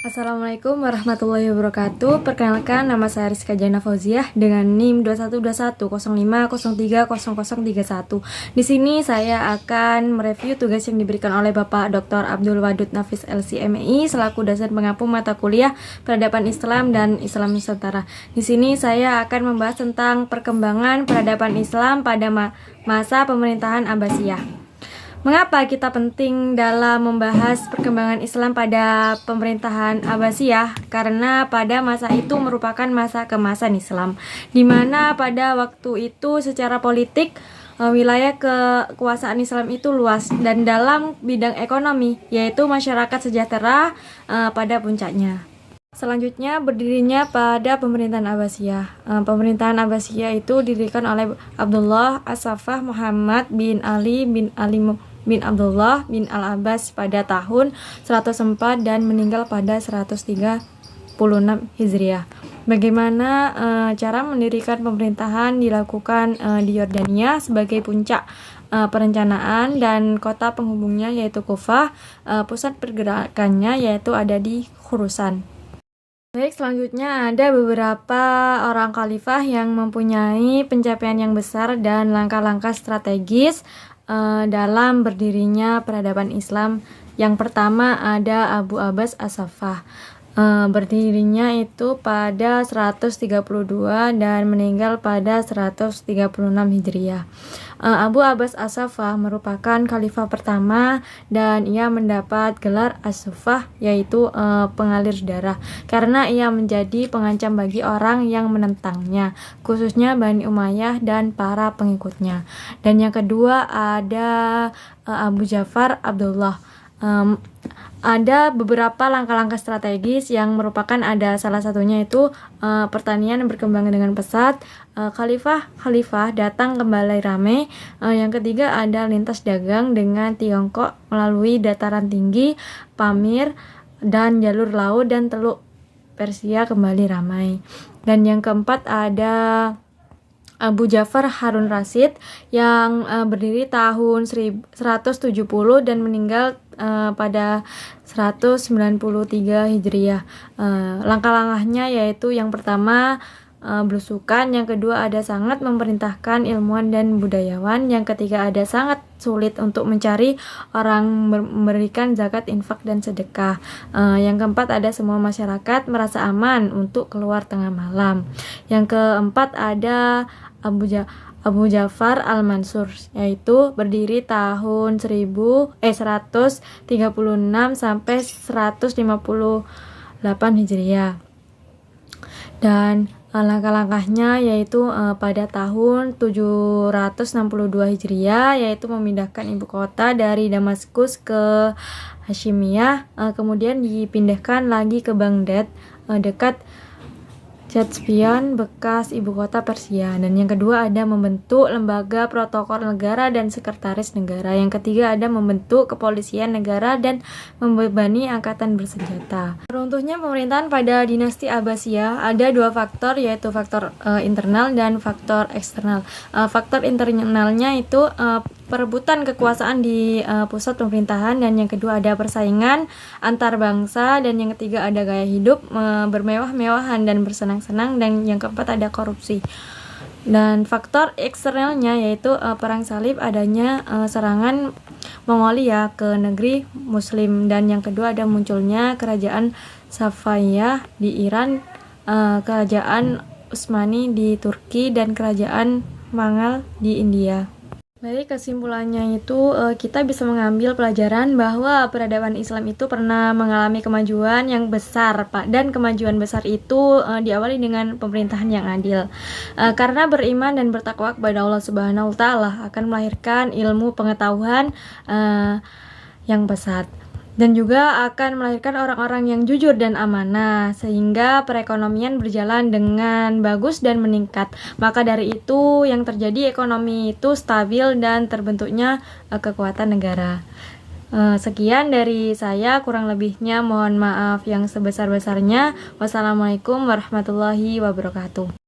Assalamualaikum warahmatullahi wabarakatuh. Perkenalkan, nama saya Rizka Jana Fauziah dengan NIM 212105030031. Di sini saya akan mereview tugas yang diberikan oleh Bapak Dr. Abdul Wadud Nafis LCMI selaku dosen pengampu mata kuliah Peradaban Islam dan Islam Nusantara. Di sini saya akan membahas tentang perkembangan peradaban Islam pada masa pemerintahan Abbasiyah. Mengapa kita penting dalam membahas perkembangan Islam pada pemerintahan Abbasiyah? Karena pada masa itu merupakan masa keemasan Islam, di mana pada waktu itu secara politik wilayah kekuasaan Islam itu luas dan dalam bidang ekonomi, yaitu masyarakat sejahtera pada puncaknya. Selanjutnya berdirinya pada pemerintahan Abbasiyah. Pemerintahan Abbasiyah itu didirikan oleh Abdullah As-Saffah Muhammad bin Ali bin Abdullah bin Al-Abbas pada tahun 104 dan meninggal pada 136 Hijriah. Bagaimana cara mendirikan pemerintahan dilakukan di Yordania sebagai puncak perencanaan dan kota penghubungnya yaitu Kufah, pusat pergerakannya yaitu ada di Khurasan. Baik, selanjutnya ada beberapa orang khalifah yang mempunyai pencapaian yang besar dan langkah-langkah strategis dalam berdirinya peradaban Islam. Yang pertama ada Abu Abbas As-Saffah. Berdirinya itu pada 132 dan meninggal pada 136 Hijriah. Abu Abbas As-Saffah merupakan khalifah pertama dan ia mendapat gelar As-Saffah, yaitu pengalir darah, karena ia menjadi pengancam bagi orang yang menentangnya, khususnya Bani Umayyah dan para pengikutnya. Dan yang kedua ada Abu Ja'far Abdullah. Ada beberapa langkah-langkah strategis yang merupakan ada salah satunya itu pertanian yang berkembang dengan pesat, khalifah datang kembali ramai. Yang ketiga ada lintas dagang dengan Tiongkok melalui dataran tinggi, Pamir dan jalur laut dan Teluk Persia kembali ramai. Dan yang keempat ada Abu Ja'far Harun Rasyid yang berdiri tahun 170 dan meninggal pada 193 Hijriah. Langkah-langkahnya yaitu yang pertama belusukan, yang kedua ada sangat memerintahkan ilmuwan dan budayawan, yang ketiga ada sangat sulit untuk mencari orang memberikan zakat, infak dan sedekah. Yang keempat ada semua masyarakat merasa aman untuk keluar tengah malam. Yang keempat ada Abu Ja'far Al-Mansur, yaitu berdiri tahun 136 sampai 158 Hijriah. Dan langkah-langkahnya yaitu pada tahun 762 Hijriah, yaitu memindahkan ibu kota dari Damaskus ke Hashimiyah, kemudian dipindahkan lagi ke Baghdad dekat Caspian bekas ibu kota Persia. Dan yang kedua ada membentuk lembaga protokol negara dan sekretaris negara. Yang ketiga ada membentuk kepolisian negara dan membebani angkatan bersenjata. Runtuhnya pemerintahan pada dinasti Abbasiyah ada dua faktor, yaitu faktor internal dan faktor eksternal. Faktor internalnya itu perebutan kekuasaan di pusat pemerintahan, dan yang kedua ada persaingan antar bangsa, dan yang ketiga ada gaya hidup bermewah-mewahan dan bersenang-senang, dan yang keempat ada korupsi. Dan faktor eksternalnya yaitu perang salib, adanya serangan Mongolia ke negeri muslim, dan yang kedua ada munculnya kerajaan Safawiyah di Iran, kerajaan Utsmani di Turki, dan kerajaan Mughal di India. Baik, kesimpulannya itu kita bisa mengambil pelajaran bahwa peradaban Islam itu pernah mengalami kemajuan yang besar, Pak, dan kemajuan besar itu diawali dengan pemerintahan yang adil. Karena beriman dan bertakwa kepada Allah Subhanahu wa taala akan melahirkan ilmu pengetahuan yang besar, dan juga akan melahirkan orang-orang yang jujur dan amanah, sehingga perekonomian berjalan dengan bagus dan meningkat. Maka dari itu yang terjadi ekonomi itu stabil dan terbentuknya kekuatan negara. Sekian dari saya, kurang lebihnya mohon maaf yang sebesar-besarnya. Wassalamualaikum warahmatullahi wabarakatuh.